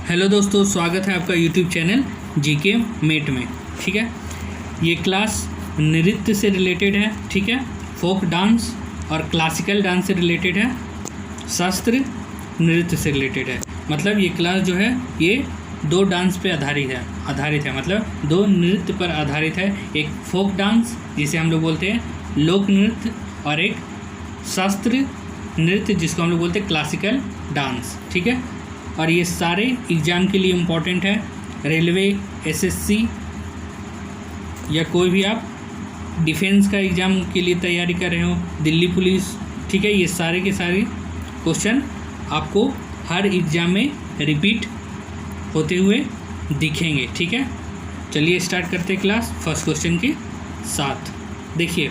Hello दोस्तों, स्वागत है आपका यूट्यूब चैनल जीके मेट में। ठीक है, ये क्लास नृत्य से रिलेटेड है। ठीक है, फोक डांस और क्लासिकल डांस से रिलेटेड है, शास्त्र नृत्य से रिलेटेड है। मतलब ये क्लास जो है ये दो डांस पे आधारित है, मतलब दो नृत्य पर आधारित है। एक फोक डांस जिसे हम लोग बोलते हैं लोक नृत्य, और एक शास्त्रीय नृत्य जिसको हम लोग बोलते हैं क्लासिकल डांस। ठीक है, और ये सारे एग्ज़ाम के लिए इम्पोर्टेंट है। रेलवे, एसएससी या कोई भी आप डिफेंस का एग्ज़ाम के लिए तैयारी कर रहे हो, दिल्ली पुलिस, ठीक है, ये सारे के सारे क्वेश्चन आपको हर एग्ज़ाम में रिपीट होते हुए दिखेंगे। ठीक है, चलिए स्टार्ट करते हैं क्लास फर्स्ट क्वेश्चन के साथ। देखिए,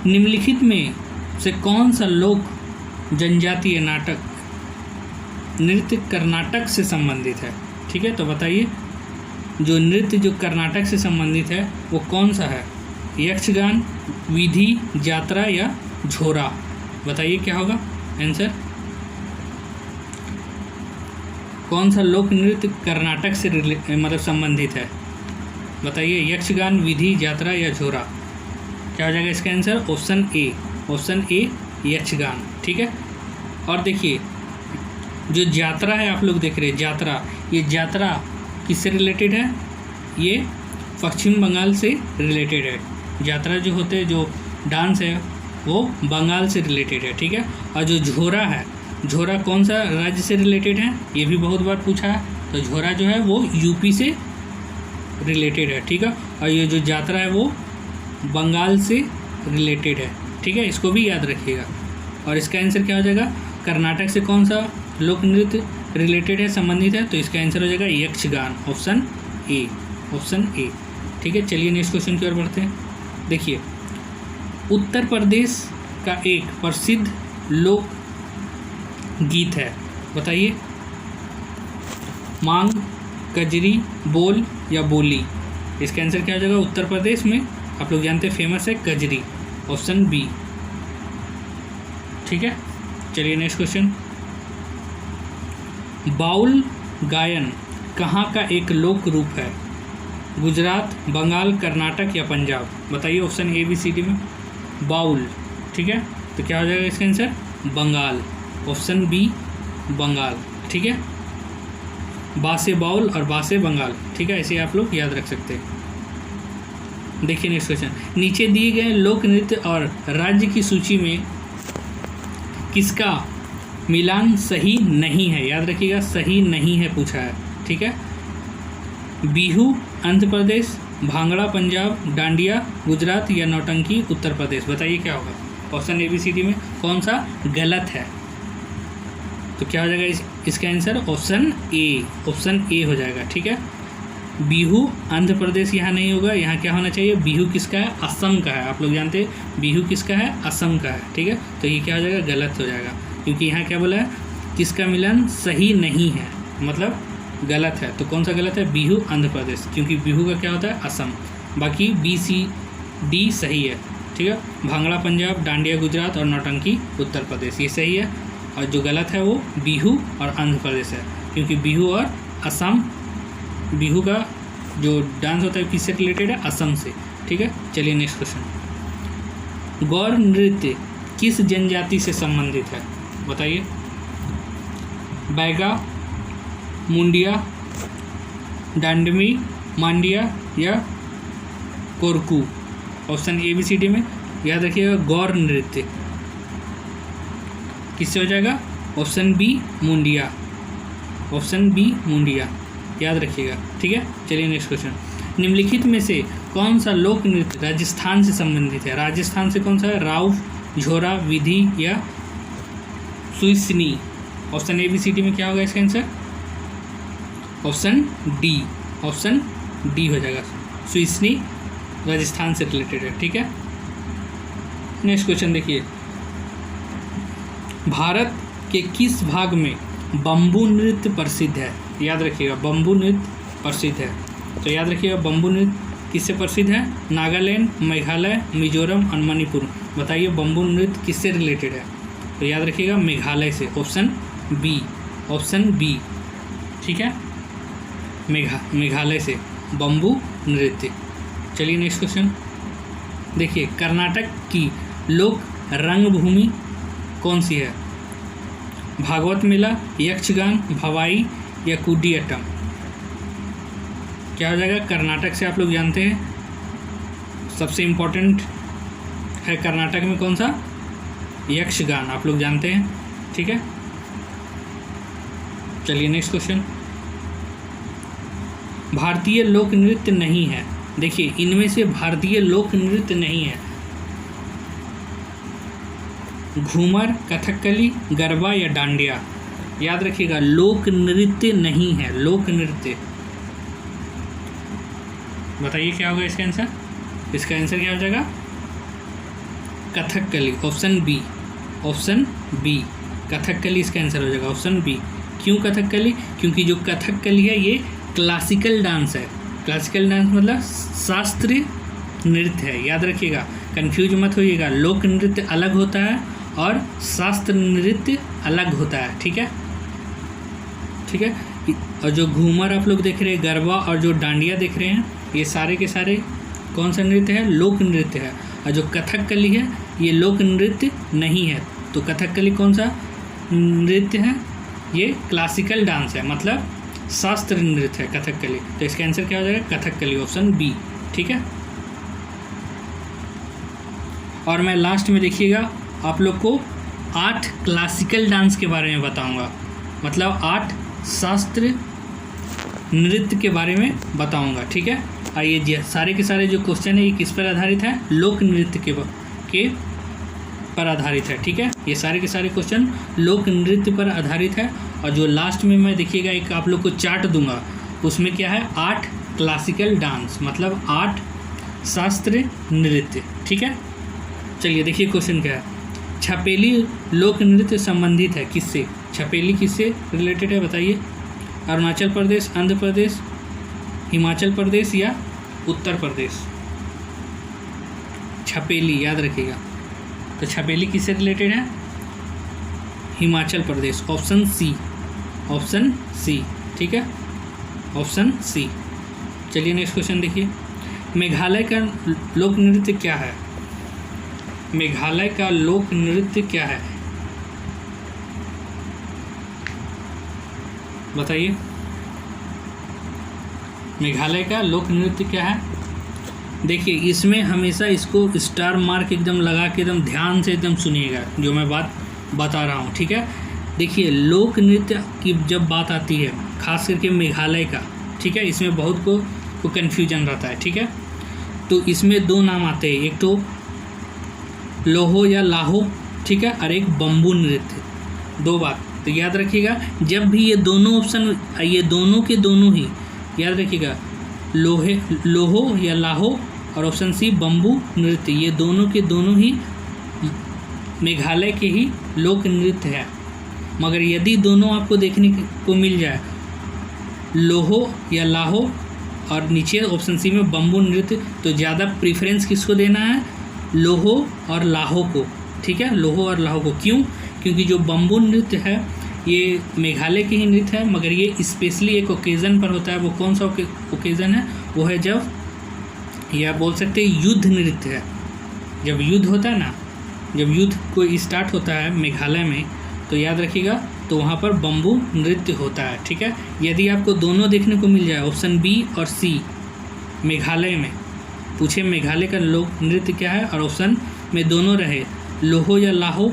निम्नलिखित में से कौन सा लोक जनजातीय नाटक नृत्य कर्नाटक से संबंधित है? ठीक है, तो बताइए जो नृत्य जो कर्नाटक से संबंधित है वो कौन सा है? यक्षगान, विधि, यात्रा या झोरा? बताइए क्या होगा आंसर। कौन सा लोक नृत्य कर्नाटक से मतलब संबंधित है? बताइए यक्षगान, विधि, यात्रा या झोरा? क्या हो जाएगा इसका आंसर? Option A Yakshagana. ठीक है, और देखिए जो यात्रा है आप लोग देख रहे हैं, ये यात्रा किससे रिलेटेड है? ये पश्चिम बंगाल से रिलेटेड है। यात्रा जो होते हैं, जो डांस है वो बंगाल से रिलेटेड है। ठीक है, और जो झोरा है, झोरा कौन सा राज्य से रिलेटेड है? ये भी बहुत बार पूछा है। तो झोरा जो है वो यूपी से रिलेटेड है। ठीक है, और ये जो यात्रा है वो बंगाल से रिलेटेड है। ठीक है, इसको भी याद रखिएगा। और इसका आंसर क्या हो जाएगा? कर्नाटक से कौन सा लोक नृत्य रिलेटेड है, संबंधित है? तो इसका आंसर हो जाएगा यक्षगान, ऑप्शन ए। ठीक है, चलिए नेक्स्ट क्वेश्चन की ओर बढ़ते हैं। देखिए, उत्तर प्रदेश का एक प्रसिद्ध लोक गीत है, बताइए। मांग, कजरी, बोल या बोली? इसका आंसर क्या हो जाएगा? उत्तर प्रदेश में आप लोग जानते हैं फेमस है कजरी, ऑप्शन बी। ठीक है, चलिए नेक्स्ट क्वेश्चन। बाउल गायन कहाँ का एक लोक रूप है? गुजरात, बंगाल, कर्नाटक या पंजाब? बताइए option A B C D में। बाउल, ठीक है, तो क्या हो जाएगा इसका answer? Bengal, option B Bengal. ठीक है, बासे बाउल और बासे बंगाल। ठीक है, ऐसे आप लोग याद रख सकते हैं। देखिए नेक्स्ट क्वेश्चन। नीचे दिए गए लोक नृत्य और राज्य की सूची में किसका मिलान सही नहीं है? याद रखिएगा, सही नहीं है पूछा है। ठीक है, बिहू आंध्र प्रदेश, भांगड़ा पंजाब, डांडिया गुजरात या नौटंकी उत्तर प्रदेश? बताइए क्या होगा? Option A B C D में कौन सा गलत है? तो क्या हो जाएगा इसका आंसर? ऑप्शन ए हो जाएगा। ठीक है, बिहू आंध्र प्रदेश यहाँ नहीं होगा, यहाँ क्या होना चाहिए? बिहू किसका है? असम का है। आप लोग जानते हैं बिहू किसका है? असम का है। ठीक है, तो ये क्या हो जाएगा? गलत हो जाएगा, क्योंकि यहाँ क्या बोला है? किसका मिलान सही नहीं है, मतलब गलत है। तो कौन सा गलत है? बिहू आंध्र प्रदेश, क्योंकि बिहू का क्या होता है? असम। बाकी बी सी डी सही है। ठीक है, भांगड़ा पंजाब, डांडिया गुजरात और नौटंकी उत्तर प्रदेश, ये सही है। और जो गलत है वो बिहू और आंध्र प्रदेश है, क्योंकि बिहू और असम, बिहू का जो डांस होता है किससे रिलेटेड है? असम से। ठीक है, चलिए नेक्स्ट क्वेश्चन। गौर नृत्य किस जनजाति से संबंधित है? बताइए। बैगा, मुंडिया, डांडमी, मांडिया या Korku? Option A B C D में याद रखिएगा, गौर नृत्य किससे हो जाएगा? ऑप्शन बी मुंडिया, याद रखिएगा। ठीक है, चलिए नेक्स्ट क्वेश्चन। निम्नलिखित में से कौन सा लोक नृत्य राजस्थान से संबंधित है? राजस्थान से कौन सा है? राउफ, झोरा, विधि या सुइसनी? Option A B C D में क्या होगा इसका आंसर? ऑप्शन डी हो जाएगा, सुइसनी राजस्थान से रिलेटेड है। ठीक है, नेक्स्ट क्वेश्चन देखिए। भारत के किस भाग में बम्बू नृत्य प्रसिद्ध है? याद रखिएगा, बम्बू नृत्य प्रसिद्ध है। तो याद रखिएगा, बम्बू नृत्य किससे प्रसिद्ध है? नागालैंड, मेघालय, मिजोरम और मणिपुर? बताइए बम्बू नृत्य किससे रिलेटेड है? तो याद रखिएगा मेघालय से, ऑप्शन बी। ठीक है। मेघालय से बम्बू नृत्य। चलिए नेक्स्ट क्वेश्चन देखिए, कर्नाटक की लोक रंगभूमि कौन सी है? भागवत मेला, यक्षगान, भवाई या कुडियाट्टम? क्या हो जाएगा? कर्नाटक से आप लोग जानते हैं सबसे इम्पोर्टेंट है कर्नाटक में कौन सा? यक्षगान, आप लोग जानते हैं, ठीक है। चलिए नेक्स्ट क्वेश्चन, भारतीय लोक नृत्य नहीं है। देखिए इनमें से भारतीय लोक नृत्य नहीं है। घूमर, कथकली, गरबा या डांडिया? याद रखिएगा, लोक नृत्य नहीं है, लोक नृत्य। बताइए क्या होगा इसका आंसर? इसका आंसर क्या हो जाएगा? Kathakali, option B. Option B Kathakali इसका आंसर हो जाएगा, ऑप्शन बी। क्यों कथकली? क्योंकि जो कथकली है ये क्लासिकल डांस है। क्लासिकल डांस मतलब शास्त्रीय नृत्य है, याद रखिएगा, कंफ्यूज मत होइएगा। लोक नृत्य अलग होता है और शास्त्र नृत्य अलग होता है, ठीक है, ठीक है। और जो घूमर आप लोग देख रहे हैं, गरबा और जो डांडिया देख रहे हैं, ये सारे के सारे कौन सा नृत्य है? लोक नृत्य है। और जो कथकली है ये लोक नृत्य नहीं है। तो कथकली कौन सा नृत्य है? ये क्लासिकल डांस है, मतलब शास्त्र नृत्य है कथकली। तो इसका आंसर क्या हो जाएगा? कथकली, ऑप्शन बी, ठीक है। और मैं लास्ट में देखिएगा आप लोग को 8 क्लासिकल डांस के बारे में बताऊंगा, मतलब 8 शास्त्रीय नृत्य के बारे में बताऊंगा, ठीक है। आइए जी, सारे के सारे जो क्वेश्चन है ये किस पर आधारित है? लोक नृत्य के पर आधारित है, ठीक है। ये सारे के सारे क्वेश्चन लोक नृत्य पर आधारित है। और जो लास्ट में मैं देखिएगा एक आप लोग को चार्ट दूंगा, उसमें क्या है? 8 क्लासिकल डांस, मतलब 8 शास्त्रीय नृत्य, ठीक है। चलिए देखिए क्वेश्चन क्या है। छपेली लोक नृत्य संबंधित है किससे? छपेली किससे रिलेटेड है बताइए? अरुणाचल प्रदेश, आंध्र प्रदेश, हिमाचल प्रदेश या उत्तर प्रदेश? छपेली याद रखिएगा। तो छपेली किससे रिलेटेड है? Himachal Pradesh, option C, option C, ठीक है, ऑप्शन सी। चलिए नेक्स्ट क्वेश्चन देखिए, मेघालय का लोक नृत्य क्या है? मेघालय का लोक नृत्य क्या है बताइए? मेघालय का लोक नृत्य क्या है? देखिए इसमें हमेशा इसको स्टार मार्क एकदम लगा के एकदम ध्यान से एकदम सुनिएगा जो मैं बात बता रहा हूँ, ठीक है। देखिए लोक नृत्य की जब बात आती है खास करके मेघालय का, ठीक है, इसमें बहुत को कन्फ्यूजन रहता है, ठीक है। तो इसमें 2 नाम आते हैं, एक तो लोहो या लाहो, ठीक है, और एक बम्बू नृत्य। 2 बात तो याद रखिएगा, जब भी ये दोनों ऑप्शन, ये दोनों के दोनों ही याद रखिएगा, लोहो या लाहो और ऑप्शन सी बम्बू नृत्य, ये दोनों के दोनों ही मेघालय के ही लोक नृत्य है। मगर यदि दोनों आपको देखने को मिल जाए, लोहो या लाहो और नीचे ऑप्शन सी में बम्बू नृत्य, तो ज़्यादा प्रीफरेंस किसको देना है? लोहो और लाहो को, ठीक है, लोहो और लाहो को। क्यों? क्योंकि जो बम्बू नृत्य है ये मेघालय के ही नृत्य है, मगर ये स्पेशली एक ओकेज़न पर होता है। वो कौन सा ओकेज़न है? वो है जब, या बोल सकते हैं युद्ध नृत्य है। जब युद्ध होता है ना, जब युद्ध को स्टार्ट होता है मेघालय में, तो याद रखिएगा, तो वहाँ पर बम्बू नृत्य होता है, ठीक है। यदि आपको दोनों देखने को मिल जाए, ऑप्शन बी और सी, मेघालय में पूछे मेघालय का लोक नृत्य क्या है और ऑप्शन में दोनों रहे लोहो या लाहो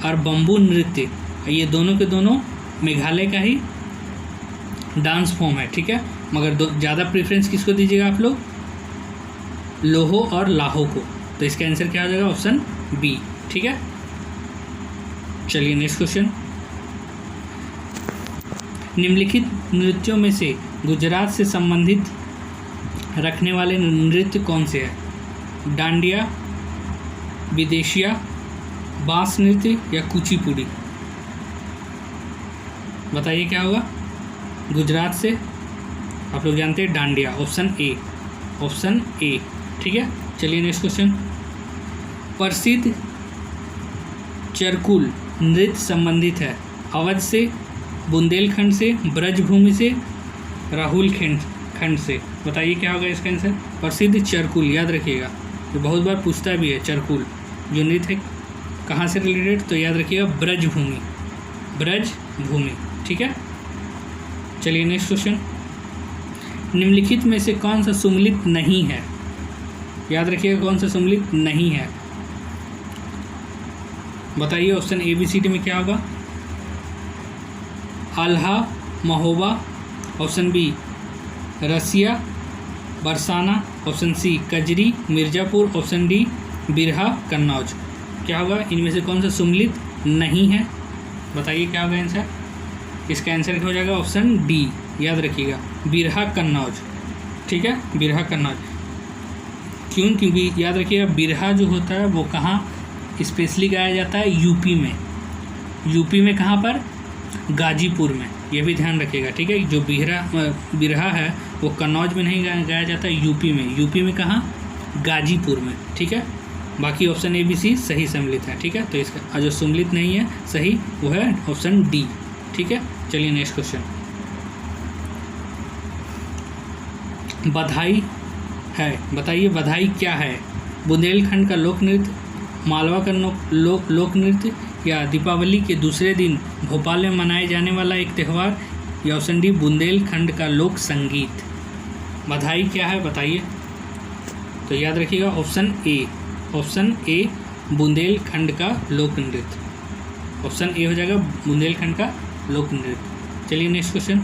और बम्बू नृत्य, ये दोनों के दोनों मेघालय का ही डांस फॉर्म है, ठीक है। मगर ज़्यादा प्रेफरेंस किसको दीजिएगा आप लोग? लोहो और लाहो को। तो इसका आंसर क्या हो जाएगा? ऑप्शन बी, ठीक है। चलिए नेक्स्ट क्वेश्चन, निम्नलिखित नृत्यों में से गुजरात से संबंधित रखने वाले नृत्य कौन से हैं? डांडिया, विदेशिया, बांस नृत्य या कुचिपुड़ी? बताइए क्या होगा? गुजरात से आप लोग जानते हैं dandiya, option A, option A, ठीक है। चलिए नेक्स्ट क्वेश्चन, प्रसिद्ध चरकुल नृत्य संबंधित है अवध से, बुंदेलखंड से, ब्रजभूमि से, राहुल खंड से। बताइए क्या होगा इसका आंसर? प्रसिद्ध चरकुल, याद रखिएगा, तो बहुत बार पूछता भी है चरकुल जो नृत्य कहाँ से रिलेटेड, तो याद रखिएगा ब्रजभूमि, ब्रजभूमि। ठीक है, चलिए नेक्स्ट क्वेश्चन। निम्नलिखित में से कौन सा सुमेलित नहीं है? याद रखिएगा कौन सा सुमेलित नहीं है। बताइए option A B C D में क्या होगा? आल्हा, महोबा, ऑप्शन बी रसिया, बरसाना, ऑप्शन सी कजरी, मिर्ज़ापुर, ऑप्शन डी बिरहा, कन्नौज। क्या होगा? इनमें से कौन सा सुमेलित नहीं है? बताइए क्या होगा आंसर? इसका आंसर क्या हो जाएगा? ऑप्शन डी, याद रखिएगा, बिरहा कन्नौज। ठीक है, बिरहा कन्नौज। क्यों? क्योंकि याद रखिएगा बिरहा जो होता है वो कहाँ स्पेशली गाया जाता है? यूपी में। यूपी में कहाँ पर? गाजीपुर में, ये भी ध्यान रखिएगा। ठीक है, जो बिरहा है वो कन्नौज में नहीं गाया जाता है, यूपी में। यूपी में कहाँ? गाजीपुर में। ठीक है, बाकी ऑप्शन ए बी सी सही सम्मिलित है। ठीक है, तो इसका जो सम्मिलित नहीं है सही वो है ऑप्शन डी। ठीक है, चलिए नेक्स्ट क्वेश्चन। बधाई है, बताइए बधाई क्या है? बुंदेलखंड का लोक नृत्य, मालवा का लोक नृत्य, या दीपावली के दूसरे दिन भोपाल में मनाए जाने वाला एक त्यौहार, या ऑप्शन डी बुंदेलखंड का लोक संगीत। बधाई क्या है बताइए? तो याद रखिएगा option A, option A Bundelkhand का लोक नृत्य। ऑप्शन ए हो जाएगा बुंदेलखंड का लोक नृत्य। चलिए नेक्स्ट क्वेश्चन।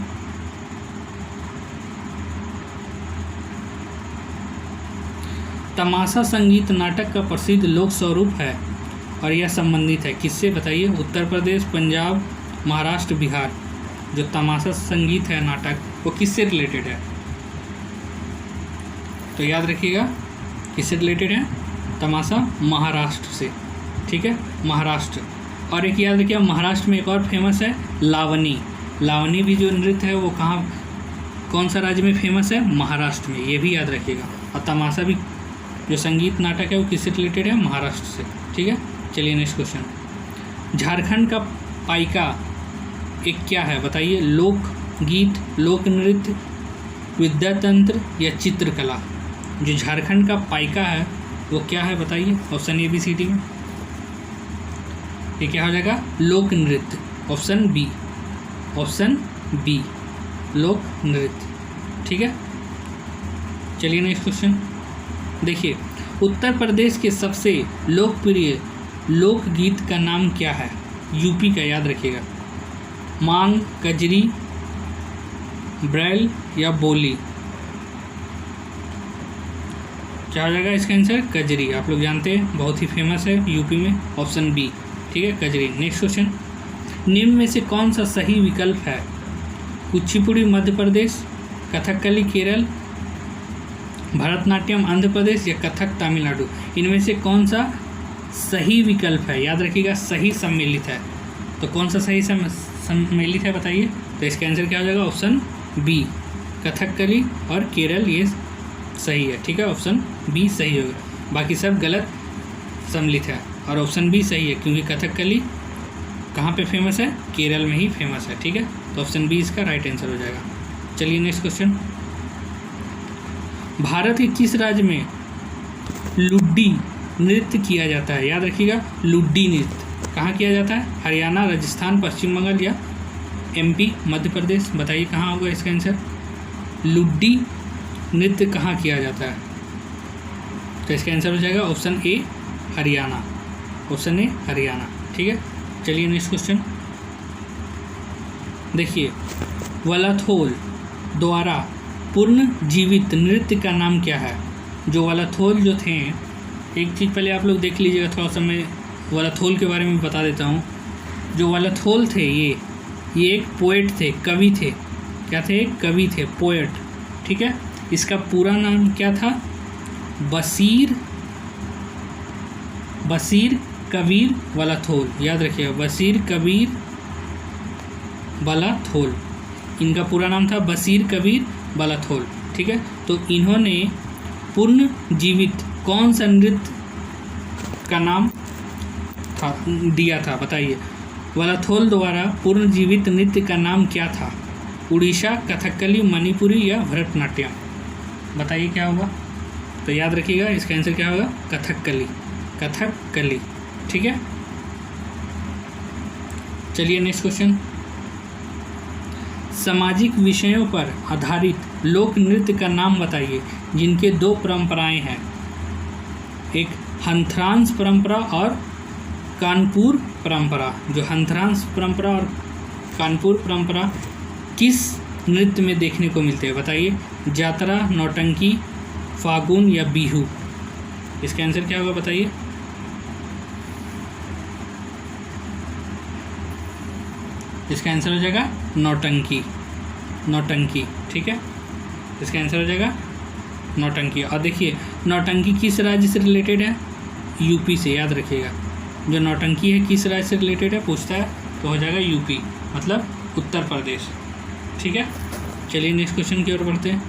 तमाशा संगीत नाटक का प्रसिद्ध लोक स्वरूप है और यह संबंधित है किससे? बताइए। उत्तर प्रदेश, पंजाब, महाराष्ट्र, बिहार। जो तमाशा संगीत है नाटक वो किससे रिलेटेड है? तो याद रखिएगा किससे रिलेटेड है? तमाशा महाराष्ट्र से। ठीक है, महाराष्ट्र। और एक याद रखिएगा महाराष्ट्र में एक और फेमस है लावनी। लावनी भी जो नृत्य है वो कहाँ, कौन सा राज्य में फेमस है? महाराष्ट्र में, ये भी याद रखिएगा। और तमाशा भी जो संगीत नाटक है वो किससे रिलेटेड है? महाराष्ट्र से। ठीक है, चलिए नेक्स्ट क्वेश्चन। झारखंड का पाइका एक क्या है? बताइए। लोक गीत, लोक नृत्य, विद्या तंत्र या चित्रकला। जो झारखंड का पाइका है वो क्या है बताइए? Option A B C D में ये क्या हो जाएगा? लोक नृत्य। ऑप्शन बी, ऑप्शन बी लोक नृत्य। ठीक है, चलिए नेक्स्ट क्वेश्चन देखिए। उत्तर प्रदेश के सबसे लोकप्रिय लोकगीत का नाम क्या है? यूपी का, याद रखिएगा। मांग, कजरी, ब्रैल या बोली। क्या हो जाएगा इसका आंसर? कजरी। आप लोग जानते हैं बहुत ही फेमस है यूपी में। ऑप्शन बी, ठीक है, कजरी। Next question. निम्न में से कौन सा सही विकल्प है? कुचिपुड़ी मध्य प्रदेश, कथकली केरल, भरतनाट्यम आंध्र प्रदेश या कथक तमिलनाडु। इनमें से कौन सा सही विकल्प है? याद रखिएगा सही सम्मिलित है। तो कौन सा सही सम्मिलित है बताइए? तो इसका आंसर क्या हो जाएगा? ऑप्शन बी, कथकली और केरल, ये सही है। ठीक है, ऑप्शन बी सही होगा। बाकी सब गलत सम्मिलित है और ऑप्शन बी सही है क्योंकि कथकली कहाँ पे फेमस है? केरल में ही फेमस है। ठीक है, तो ऑप्शन बी इसका राइट आंसर हो जाएगा। चलिए नेक्स्ट क्वेश्चन। भारत के किस राज्य में लुड्डी नृत्य किया जाता है? याद रखिएगा लुड्डी नृत्य कहाँ किया जाता है? हरियाणा, राजस्थान, पश्चिम बंगाल या एमपी, मध्य प्रदेश। बताइए कहाँ होगा इसका आंसर? लुड्डी नृत्य कहाँ किया जाता है? तो इसका आंसर हो जाएगा option A, Haryana. Option A, Haryana. ठीक है, चलिए नेक्स्ट क्वेश्चन देखिए। वलाथोल द्वारा पूर्ण जीवित नृत्य का नाम क्या है? जो वलाथोल जो थे, एक चीज़ पहले आप लोग देख लीजिएगा, थोड़ा सा मैं वलाथोल के बारे में बता देता हूँ। जो वलाथोल थे ये एक पोएट थे, कवि थे। क्या थे? कवि थे, पोएट। ठीक है, इसका पूरा नाम क्या था? बशीर कबीर वलाथोल। याद रखिएगा बशीर कबीर वलाथोल, इनका पूरा नाम था बशीर कबीर वलाथोल। ठीक है, तो इन्होंने पूर्ण जीवित कौन सा नृत्य का नाम था दिया था? बताइए। वलाथोल द्वारा पूर्ण जीवित नृत्य का नाम क्या था? उड़ीसा, कथकली, मणिपुरी या भरतनाट्यम? बताइए क्या होगा। तो याद रखिएगा इसका आंसर क्या होगा, कथकली, कथकली। ठीक है, चलिए नेक्स्ट क्वेश्चन। सामाजिक विषयों पर आधारित लोक नृत्य का नाम बताइए जिनके दो परंपराएं हैं, एक हंथरांस परंपरा और कानपुर परंपरा। जो हंथरांस परंपरा और कानपुर परंपरा किस नृत्य में देखने को मिलते हैं बताइए। जातरा, नौटंकी, फागुन या बिहू? इसका आंसर क्या होगा बताइए। इसका आंसर हो जाएगा नौटंकी, नौटंकी। ठीक है, इसका आंसर हो जाएगा नौटंकी। और देखिए नौटंकी किस राज्य से रिलेटेड है, यूपी से, याद रखिएगा। जो नौटंकी है किस राज्य से रिलेटेड है पूछता है तो हो जाएगा यूपी, मतलब उत्तर प्रदेश। ठीक है, चलिए नेक्स्ट क्वेश्चन की ओर बढ़ते हैं।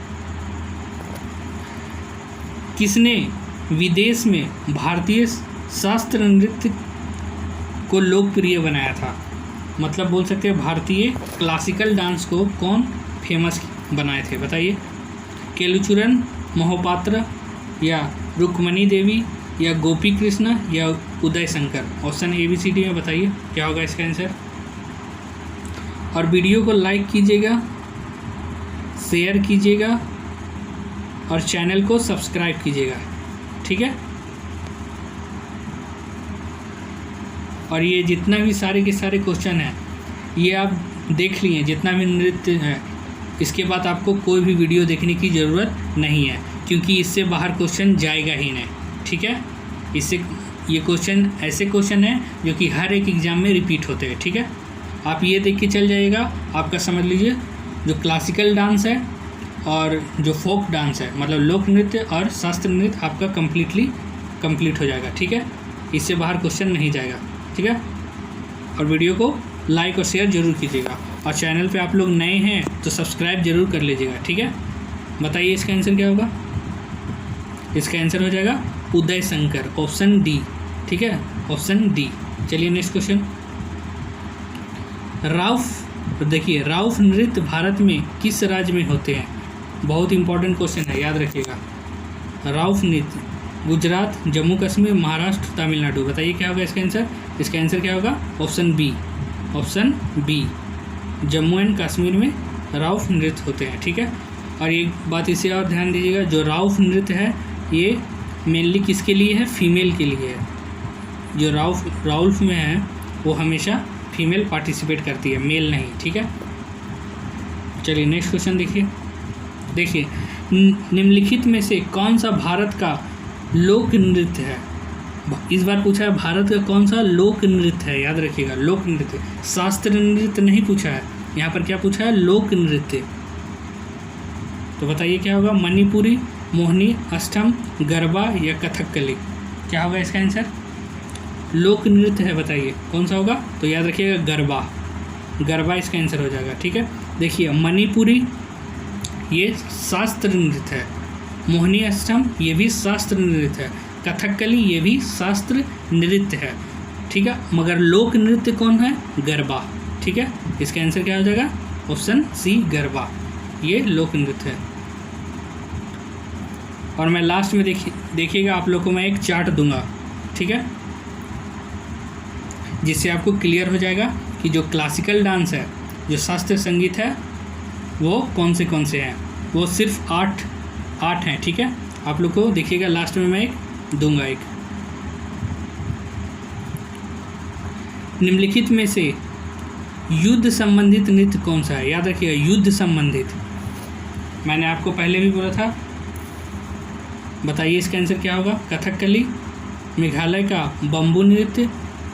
किसने विदेश में भारतीय शास्त्रीय नृत्य को लोकप्रिय बनाया था? मतलब बोल सकते हैं भारतीय क्लासिकल डांस को कौन फेमस बनाए थे बताइए। केलुचुरन, मोहपात्र या रुक्मणी देवी या गोपी कृष्ण या उदय शंकर? ऑप्शन ABCD में बताइए क्या होगा इसका आंसर। और वीडियो को लाइक कीजिएगा, शेयर कीजिएगा और चैनल को सब्सक्राइब कीजिएगा। ठीक है, और ये जितना भी सारे के सारे क्वेश्चन हैं ये आप देख लिए, जितना भी नृत्य है, इसके बाद आपको कोई भी वीडियो देखने की ज़रूरत नहीं है क्योंकि इससे बाहर क्वेश्चन जाएगा ही नहीं। ठीक है, इससे ये क्वेश्चन ऐसे क्वेश्चन हैं जो कि हर एक एग्ज़ाम में रिपीट होते हैं। ठीक है, आप ये देख के चल जाइएगा, आपका समझ लीजिए जो क्लासिकल डांस है और जो फोक डांस है, मतलब लोक नृत्य और शास्त्रीय नृत्य आपका कंप्लीट हो जाएगा। ठीक है, इससे बाहर क्वेश्चन नहीं जाएगा। ठीक है, और वीडियो को लाइक और शेयर जरूर कीजिएगा और चैनल पे आप लोग नए हैं तो सब्सक्राइब जरूर कर लीजिएगा। ठीक है, बताइए इसका आंसर क्या होगा। इसका आंसर हो जाएगा उदय शंकर, ऑप्शन डी। ठीक है, ऑप्शन डी। चलिए नेक्स्ट क्वेश्चन। राउफ, देखिए राउफ नृत्य भारत में किस राज्य में होते हैं? बहुत इंपॉर्टेंट क्वेश्चन है, याद रखिएगा। राउफ नृत्य गुजरात, जम्मू कश्मीर, महाराष्ट्र, तमिलनाडु? बताइए क्या होगा इसका आंसर। इसका आंसर क्या होगा, option B, option B. Jammu and Kashmir में राउफ नृत्य होते हैं। ठीक है, और एक बात इसे और ध्यान दीजिएगा, जो राउफ नृत्य है ये मेनली किसके लिए है, फीमेल के लिए है। जो राउफ में है वो हमेशा फीमेल पार्टिसिपेट करती है, मेल नहीं। ठीक है, चलिए नेक्स्ट क्वेश्चन देखिए निम्नलिखित में से कौन सा भारत का लोक नृत्य है? इस बार पूछा है भारत का कौन सा लोक नृत्य है, याद रखिएगा लोक नृत्य, शास्त्रीय नृत्य नहीं पूछा है। यहाँ पर क्या पूछा है, लोक नृत्य। तो बताइए क्या होगा, मणिपुरी, मोहिनी अष्टम, गरबा या कथकली? क्या होगा इसका आंसर। लोक नृत्य है, बताइए कौन सा होगा। तो याद रखिएगा गरबा, गरबा इसका आंसर हो जाएगा। ठीक है, देखिए मणिपुरी ये शास्त्रीय नृत्य है, मोहिनी अष्टम ये भी शास्त्रीय नृत्य है, कथकली ये भी शास्त्रीय नृत्य है। ठीक है, मगर लोक नृत्य कौन है, गरबा। ठीक है, इसका आंसर क्या हो जाएगा, ऑप्शन सी, गरबा, ये लोक नृत्य है। और मैं लास्ट में देखिएगा आप लोग को मैं एक चार्ट दूंगा। ठीक है, जिससे आपको क्लियर हो जाएगा कि जो क्लासिकल डांस है, जो शास्त्रीय संगीत है, वो कौन से हैं। वो सिर्फ आठ हैं। ठीक है, आप लोग को देखिएगा लास्ट में मैं एक दूंगा। एक निम्नलिखित में से युद्ध संबंधित नृत्य कौन सा है, याद रखिएगा युद्ध संबंधित। मैंने आपको पहले भी बोला था, बताइए इसका आंसर क्या होगा। कथकली, मेघालय का बम्बू नृत्य,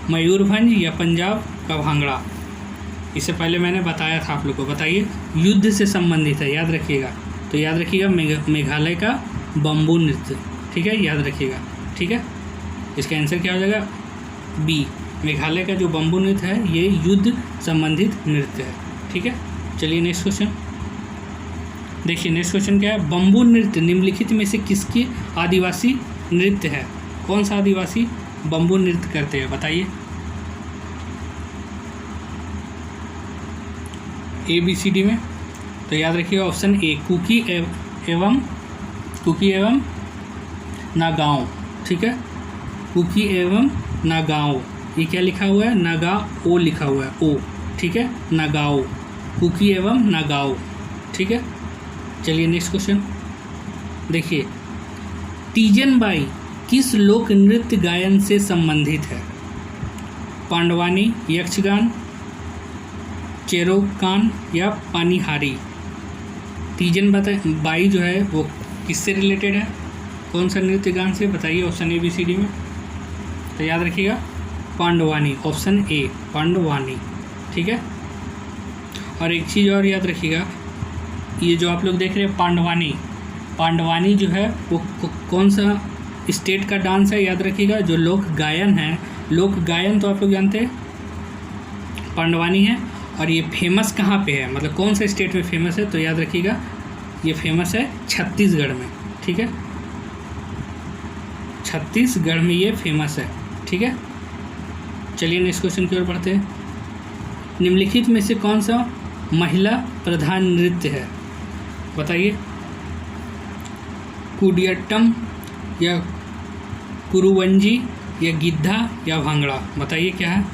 मयूरभंज या पंजाब का भांगड़ा? इससे पहले मैंने बताया था आप लोग को। बताइए युद्ध से संबंधित है, याद रखिएगा। तो याद रखिएगा मेघालय का बम्बू नृत्य। ठीक है, याद रखिएगा। ठीक है, इसका आंसर क्या हो जाएगा, बी, मेघालय का जो बम्बू नृत्य है ये युद्ध संबंधित नृत्य है। ठीक है, चलिए नेक्स्ट क्वेश्चन देखिए। नेक्स्ट क्वेश्चन क्या है, बम्बू नृत्य निम्नलिखित में से किसकी आदिवासी नृत्य है? कौन सा आदिवासी बम्बू नृत्य करते हैं, बताइए। ABCD में तो याद रखिएगा ऑप्शन ए कुकी एवं नागाओं, ठीक है, कुकी एवं नागाओं, ये क्या लिखा हुआ है, नागाओ लिखा हुआ है, ओ, ठीक है, नागाओ, कुकी एवं नागाओ, ठीक है। चलिए नेक्स्ट क्वेश्चन देखिए, तीजन बाई किस लोक नृत्य गायन से संबंधित है? पांडवानी, यक्षगान, चेरोकान या पानीहारी? तीजन बाई जो है वो किससे रिलेटेड है, कौन सा नृत्य गान से, बताइए option A B C D में। तो याद रखिएगा पांडवानी, ऑप्शन ए पांडवानी, ठीक है। और एक चीज़ और याद रखिएगा, ये जो आप लोग देख रहे हैं पांडवानी जो है वो कौन सा स्टेट का डांस है, याद रखिएगा। जो लोक गायन है, लोक गायन तो आप लोग जानते हैं पांडवानी है, और ये फेमस कहाँ पे है, मतलब कौन सा स्टेट में फेमस है, तो याद रखिएगा ये फेमस है छत्तीसगढ़ में, ठीक है, छत्तीसगढ़ में ये फेमस है, ठीक है। चलिए नेक्स्ट क्वेश्चन की ओर बढ़ते हैं। निम्नलिखित में से कौन सा महिला प्रधान नृत्य है, बताइए। कुडियट्टम या कुरुवंजी या गिद्धा या भांगड़ा, बताइए क्या है।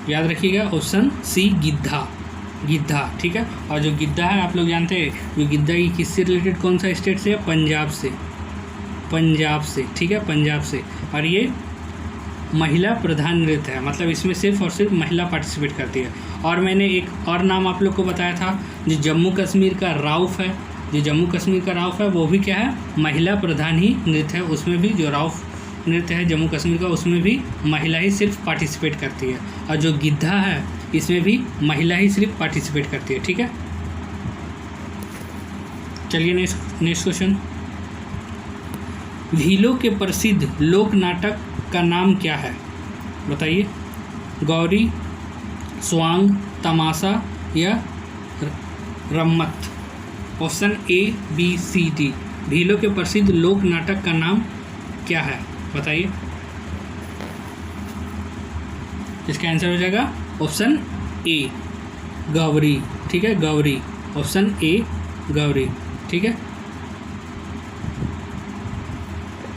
याद रखिएगा ऑप्शन सी गिद्धा, ठीक है। और जो गिद्धा है आप लोग जानते हैं, जो गिद्धा की किससे रिलेटेड, कौन सा स्टेट से है, पंजाब से, ठीक है, पंजाब से। और ये महिला प्रधान नृत्य है, मतलब इसमें सिर्फ और सिर्फ महिला पार्टिसिपेट करती है। और मैंने एक और नाम आप लोग को बताया था, जो जम्मू कश्मीर का राउफ है, वो भी क्या है, महिला प्रधान ही नृत्य है। उसमें भी जो राउफ नृत्य है जम्मू कश्मीर का, उसमें भी महिला ही सिर्फ पार्टिसिपेट करती है। और जो गिद्धा है इसमें भी महिला ही सिर्फ पार्टिसिपेट करती है, ठीक है। चलिए नेक्स्ट क्वेश्चन। भीलों के प्रसिद्ध लोक नाटक का नाम क्या है, बताइए। गौरी, स्वांग, तमाशा या रम्मत? Option A B C D. भीलों के प्रसिद्ध लोक नाटक का नाम क्या है, बताइए। इसका आंसर हो जाएगा ऑप्शन ए गौरी, ठीक है, गौरी, ऑप्शन ए गौरी, ठीक है।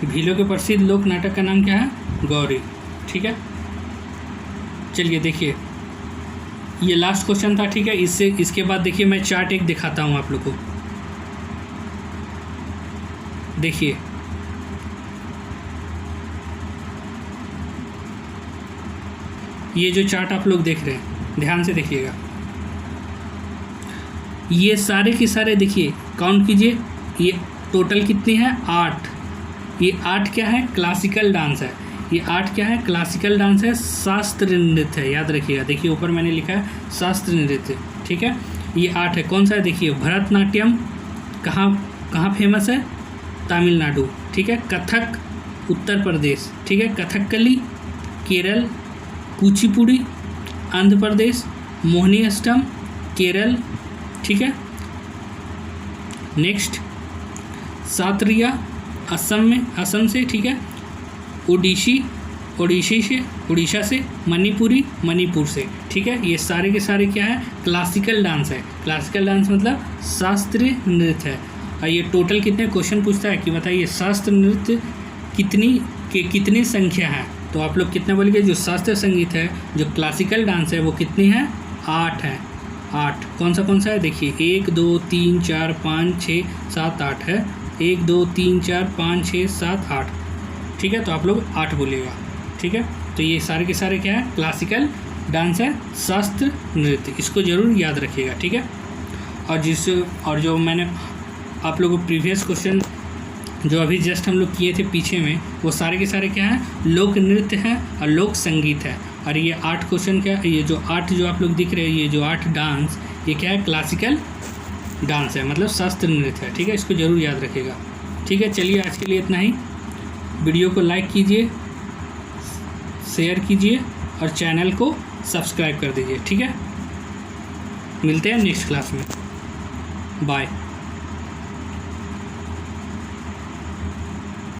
भीलों के प्रसिद्ध लोक नाटक का नाम क्या है, गौरी, ठीक है। चलिए देखिए, ये लास्ट क्वेश्चन था, ठीक है। इसके बाद देखिए मैं चार्ट एक दिखाता हूँ आप लोग को, देखिए। ये जो चार्ट आप लोग देख रहे हैं, ध्यान से देखिएगा, ये सारे के सारे देखिए, काउंट कीजिए, ये टोटल कितनी है, 8। ये 8 क्या है, क्लासिकल डांस है। ये 8 क्या है, क्लासिकल डांस है, शास्त्रीय नृत्य है, याद रखिएगा। देखिए ऊपर मैंने लिखा है शास्त्रीय नृत्य, ठीक है। ये 8 है, कौन सा है, देखिए। भरतनाट्यम कहाँ फेमस है, तमिलनाडु, ठीक है। कथक उत्तर प्रदेश, ठीक है। कथकली केरल, कुचिपुड़ी आंध्र प्रदेश, मोहिनी अष्टम केरल, ठीक है। नेक्स्ट सात्रिया असम से, ठीक है। उड़ीसा से, मणिपुरी मणिपुर से, ठीक है। ये सारे के सारे क्या है, क्लासिकल डांस है। क्लासिकल डांस मतलब शास्त्रीय नृत्य है। और ये टोटल कितने, क्वेश्चन पूछता है कि बताइए शास्त्रीय नृत्य कितनी संख्या है, तो आप लोग कितने बोलेंगे। जो शास्त्रीय संगीत है, जो क्लासिकल डांस है, वो कितनी है, 8 है, 8। कौन सा है, देखिए 1 2 3 4 5 6 7 8 है, 1 2 3 4 5 6 7 8, ठीक है। तो आप लोग 8 बोलिएगा, ठीक है। तो ये सारे के सारे क्या है, क्लासिकल डांस है, शास्त्रीय नृत्य, इसको ज़रूर याद रखिएगा, ठीक है। और जो मैंने आप लोगों को प्रीवियस क्वेश्चन जो अभी जस्ट हम लोग किए थे पीछे में, वो सारे के सारे क्या हैं, लोक नृत्य है और लोक संगीत है। और ये 8 क्वेश्चन क्या, ये जो 8 जो आप लोग दिख रहे हैं, ये जो 8 डांस, ये क्या है, क्लासिकल डांस है, मतलब शास्त्रीय नृत्य है, ठीक है। इसको ज़रूर याद रखिएगा, ठीक है। चलिए आज के लिए इतना ही। वीडियो को लाइक कीजिए, शेयर कीजिए और चैनल को सब्सक्राइब कर दीजिए, ठीक है। मिलते हैं नेक्स्ट क्लास में, बाय।